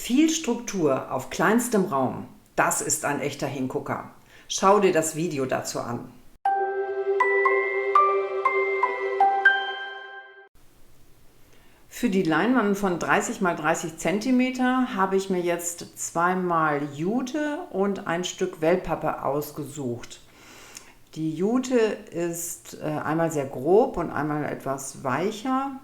Viel Struktur auf kleinstem Raum, das ist ein echter Hingucker. Schau dir das Video dazu an. Für die Leinwand von 30 x 30 cm habe ich mir jetzt zweimal Jute und ein Stück Wellpappe ausgesucht. Die Jute ist einmal sehr grob und einmal etwas weicher.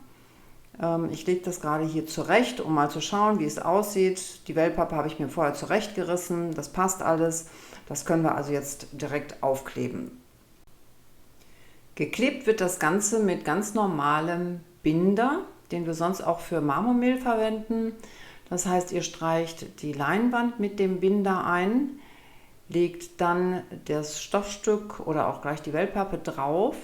Ich lege das gerade hier zurecht, um mal zu schauen, wie es aussieht. Die Wellpappe habe ich mir vorher zurechtgerissen, das passt alles. Das können wir also jetzt direkt aufkleben. Geklebt wird das Ganze mit ganz normalem Binder, den wir sonst auch für Marmormehl verwenden. Das heißt, ihr streicht die Leinwand mit dem Binder ein, legt dann das Stoffstück oder auch gleich die Wellpappe drauf,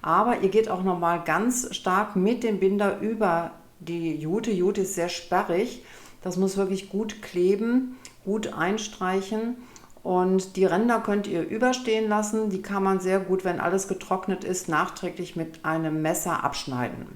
aber ihr geht auch nochmal ganz stark mit dem Binder über die Jute. Jute ist sehr sperrig, das muss wirklich gut kleben, gut einstreichen und die Ränder könnt ihr überstehen lassen. Die kann man sehr gut, wenn alles getrocknet ist, nachträglich mit einem Messer abschneiden.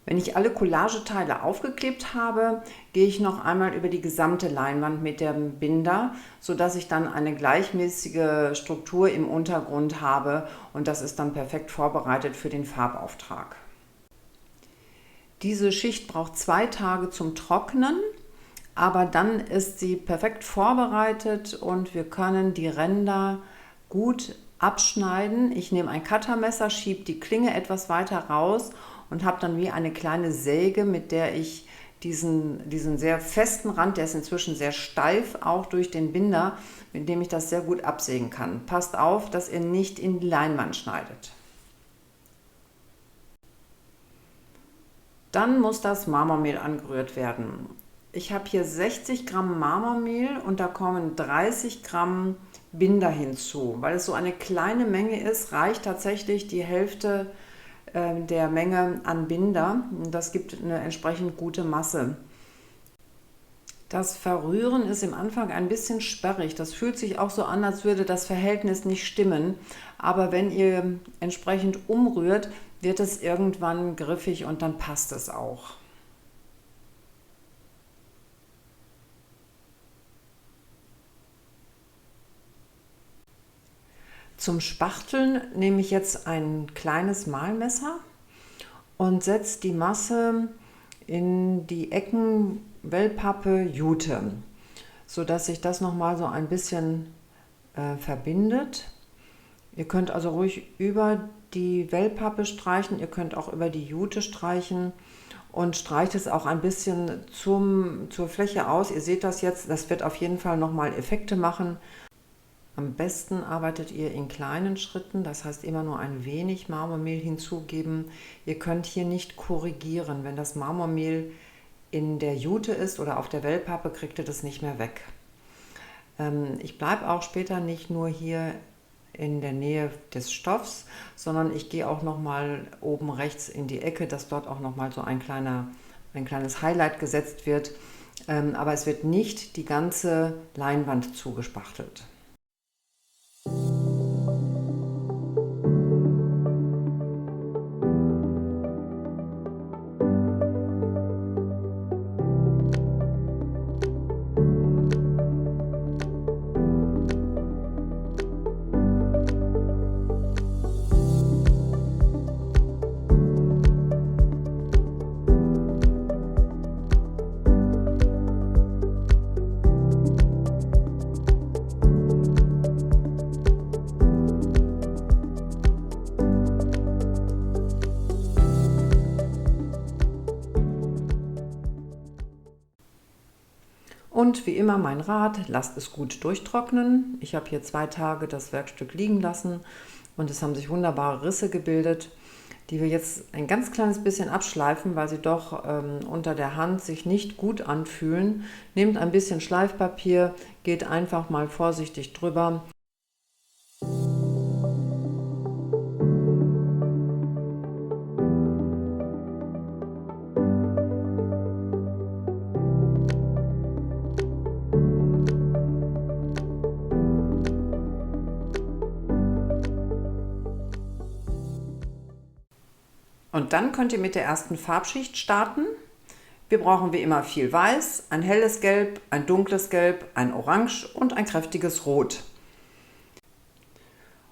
Wenn ich alle Collageteile aufgeklebt habe, gehe ich noch einmal über die gesamte Leinwand mit dem Binder, sodass ich dann eine gleichmäßige Struktur im Untergrund habe und das ist dann perfekt vorbereitet für den Farbauftrag. Diese Schicht braucht 2 Tage zum Trocknen, aber dann ist sie perfekt vorbereitet und wir können die Ränder gut abschneiden. Ich nehme ein Cuttermesser, schiebe die Klinge etwas weiter raus und habe dann wie eine kleine Säge, mit der ich diesen sehr festen Rand, der ist inzwischen sehr steif, auch durch den Binder, mit dem ich das sehr gut absägen kann. Passt auf, dass ihr nicht in die Leinwand schneidet. Dann muss das Marmormehl angerührt werden. Ich habe hier 60 Gramm Marmormehl und da kommen 30 Gramm Binder hinzu. Weil es so eine kleine Menge ist, reicht tatsächlich die Hälfte der Menge an Binder. Das gibt eine entsprechend gute Masse. Das Verrühren ist im Anfang ein bisschen sperrig. Das fühlt sich auch so an, als würde das Verhältnis nicht stimmen. Aber wenn ihr entsprechend umrührt, wird es irgendwann griffig und dann passt es auch. Zum Spachteln nehme ich jetzt ein kleines Mahlmesser und setze die Masse in die Ecken Wellpappe Jute, sodass sich das nochmal so ein bisschen verbindet. Ihr könnt also ruhig über die Wellpappe streichen, ihr könnt auch über die Jute streichen und streicht es auch ein bisschen zur Fläche aus. Ihr seht das jetzt, das wird auf jeden Fall nochmal Effekte machen. Am besten arbeitet ihr in kleinen Schritten, das heißt immer nur ein wenig Marmormehl hinzugeben. Ihr könnt hier nicht korrigieren. Wenn das Marmormehl in der Jute ist oder auf der Wellpappe, kriegt ihr das nicht mehr weg. Ich bleibe auch später nicht nur hier in der Nähe des Stoffs, sondern ich gehe auch nochmal oben rechts in die Ecke, dass dort auch nochmal so ein kleines Highlight gesetzt wird. Aber es wird nicht die ganze Leinwand zugespachtelt. Und wie immer mein Rat, lasst es gut durchtrocknen. Ich habe hier 2 Tage das Werkstück liegen lassen und es haben sich wunderbare Risse gebildet. die wir jetzt ein ganz kleines bisschen abschleifen, weil sie doch unter der Hand sich nicht gut anfühlen. Nehmt ein bisschen Schleifpapier, geht einfach mal vorsichtig drüber. Und dann könnt ihr mit der ersten Farbschicht starten. Wir brauchen wie immer viel Weiß, ein helles Gelb, ein dunkles Gelb, ein Orange und ein kräftiges Rot.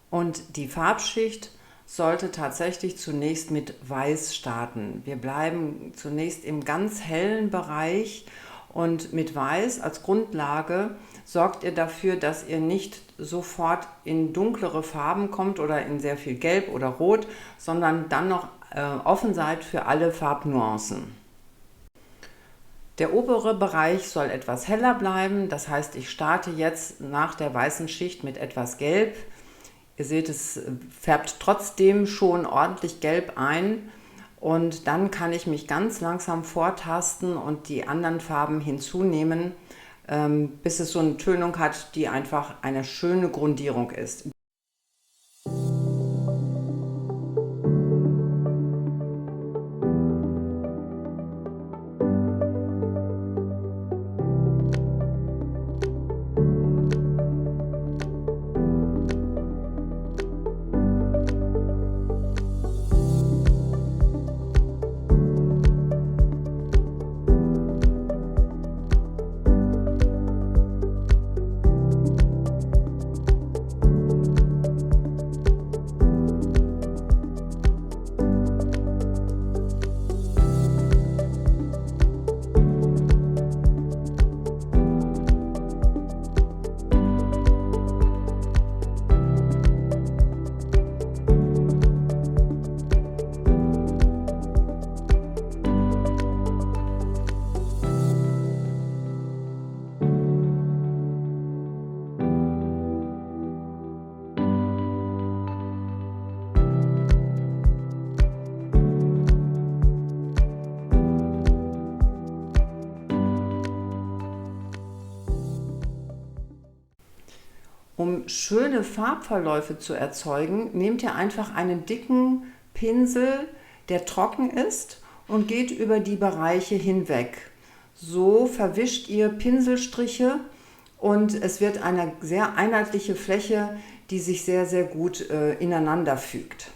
Und die Farbschicht sollte tatsächlich zunächst mit Weiß starten. Wir bleiben zunächst im ganz hellen Bereich und mit Weiß als Grundlage sorgt ihr dafür, dass ihr nicht sofort in dunklere Farben kommt oder in sehr viel Gelb oder Rot, sondern dann noch offen seid für alle Farbnuancen. Der obere Bereich soll etwas heller bleiben, das heißt, ich starte jetzt nach der weißen Schicht mit etwas Gelb. Ihr seht, es färbt trotzdem schon ordentlich gelb ein und dann kann ich mich ganz langsam vortasten und die anderen Farben hinzunehmen, bis es so eine Tönung hat, die einfach eine schöne Grundierung ist. Um schöne Farbverläufe zu erzeugen, nehmt ihr einfach einen dicken Pinsel, der trocken ist, und geht über die Bereiche hinweg. So verwischt ihr Pinselstriche und es wird eine sehr einheitliche Fläche, die sich sehr, sehr gut ineinander fügt.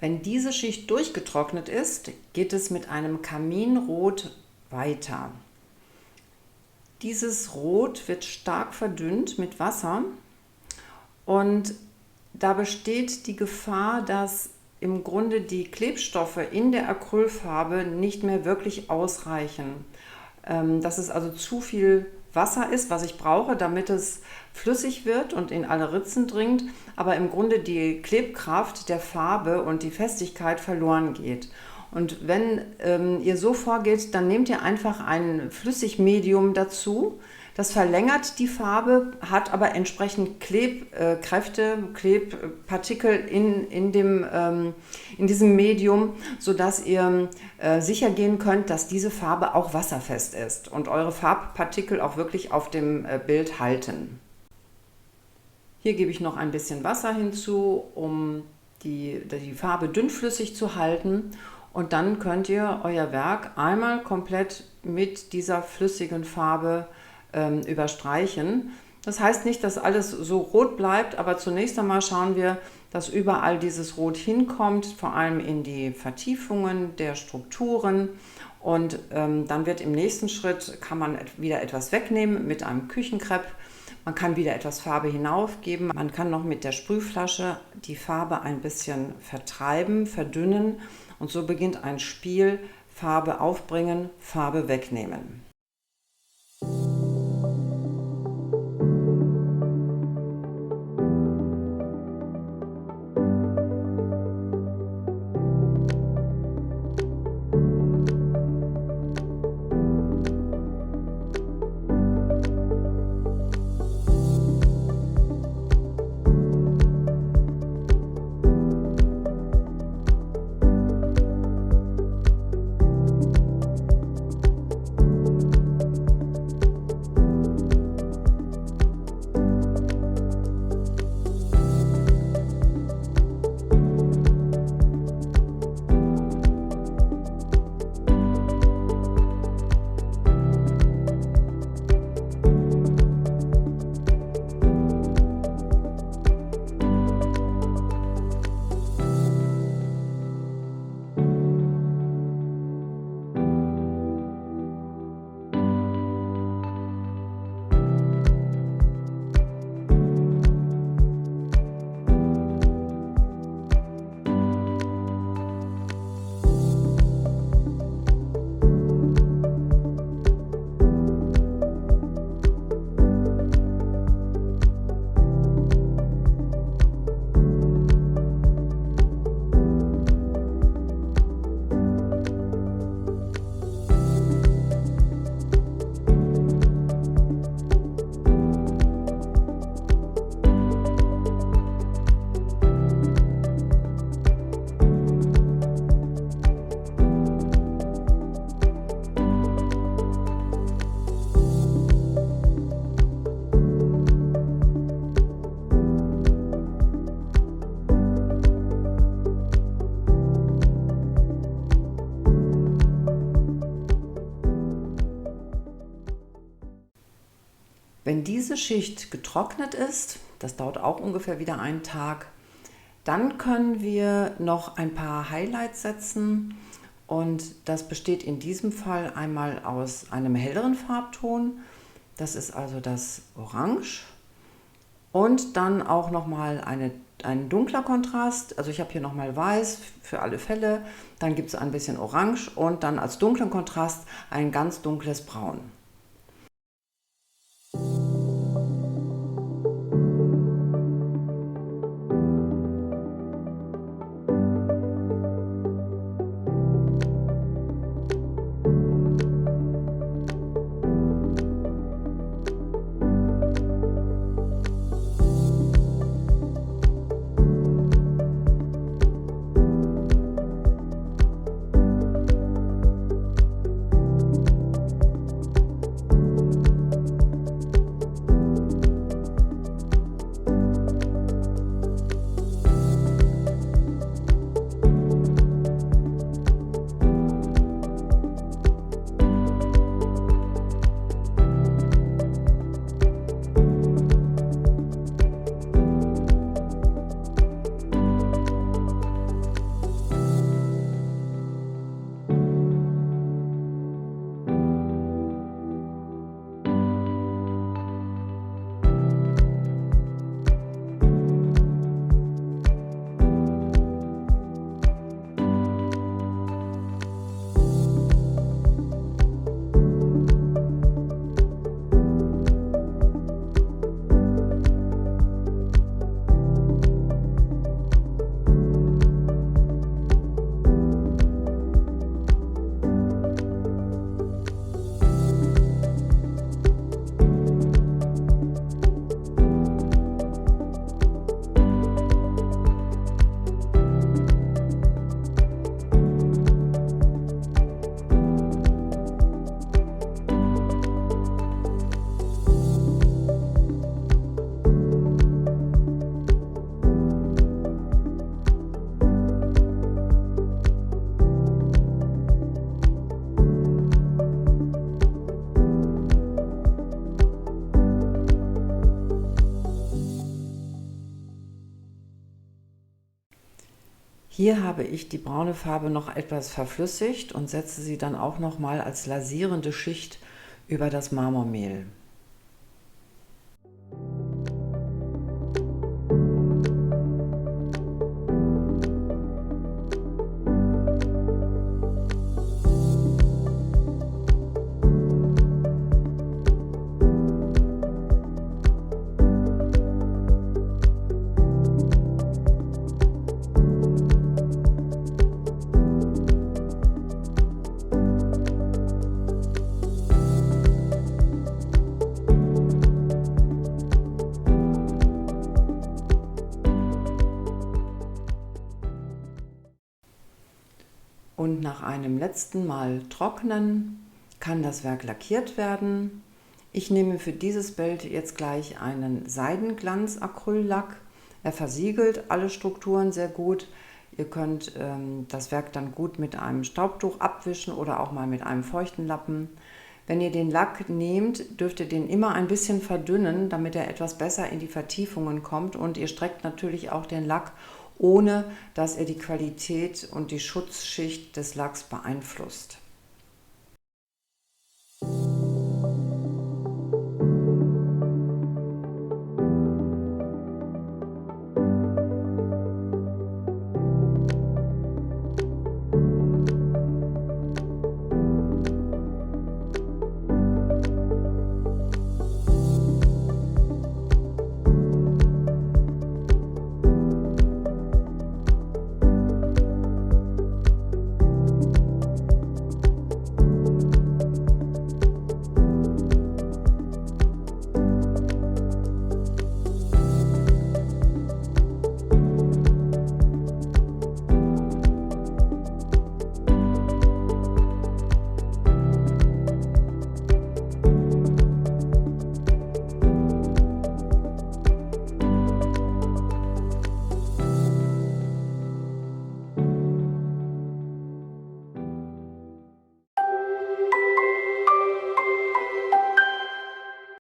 Wenn diese Schicht durchgetrocknet ist, geht es mit einem Kaminrot weiter. Dieses Rot wird stark verdünnt mit Wasser und da besteht die Gefahr, dass im Grunde die Klebstoffe in der Acrylfarbe nicht mehr wirklich ausreichen. Dass es also zu viel Wasser ist, was ich brauche, damit es flüssig wird und in alle Ritzen dringt, aber im Grunde die Klebkraft der Farbe und die Festigkeit verloren geht. Und wenn ihr so vorgeht, dann nehmt ihr einfach ein Flüssigmedium dazu. Das verlängert die Farbe, hat aber entsprechend Klebkräfte, Klebpartikel in diesem Medium, sodass ihr sicher gehen könnt, dass diese Farbe auch wasserfest ist und eure Farbpartikel auch wirklich auf dem Bild halten. Hier gebe ich noch ein bisschen Wasser hinzu, um die Farbe dünnflüssig zu halten. Und dann könnt ihr euer Werk einmal komplett mit dieser flüssigen Farbe überstreichen. Das heißt nicht, dass alles so rot bleibt, aber zunächst einmal schauen wir, dass überall dieses Rot hinkommt, vor allem in die Vertiefungen der Strukturen. Und dann wird im nächsten Schritt, kann man wieder etwas wegnehmen mit einem Küchenkrepp. Man kann wieder etwas Farbe hinaufgeben. Man kann noch mit der Sprühflasche die Farbe ein bisschen vertreiben, verdünnen. Und so beginnt ein Spiel: Farbe aufbringen, Farbe wegnehmen. Wenn diese Schicht getrocknet ist, das dauert auch ungefähr wieder einen Tag, dann können wir noch ein paar Highlights setzen, und das besteht in diesem Fall einmal aus einem helleren Farbton, das ist also das Orange, und dann auch nochmal ein dunkler Kontrast, also ich habe hier nochmal Weiß für alle Fälle, dann gibt es ein bisschen Orange und dann als dunklen Kontrast ein ganz dunkles Braun. Hier habe ich die braune Farbe noch etwas verflüssigt und setze sie dann auch noch mal als lasierende Schicht über das Marmormehl. Und nach einem letzten Mal trocknen kann das Werk lackiert werden. Ich nehme für dieses Bild jetzt gleich einen Seidenglanz-Acryllack. Er versiegelt alle Strukturen sehr gut. Ihr könnt das Werk dann gut mit einem Staubtuch abwischen oder auch mal mit einem feuchten Lappen. Wenn ihr den Lack nehmt, dürft ihr den immer ein bisschen verdünnen, damit er etwas besser in die Vertiefungen kommt. Und ihr streckt natürlich auch den Lack, ohne dass er die Qualität und die Schutzschicht des Lacks beeinflusst.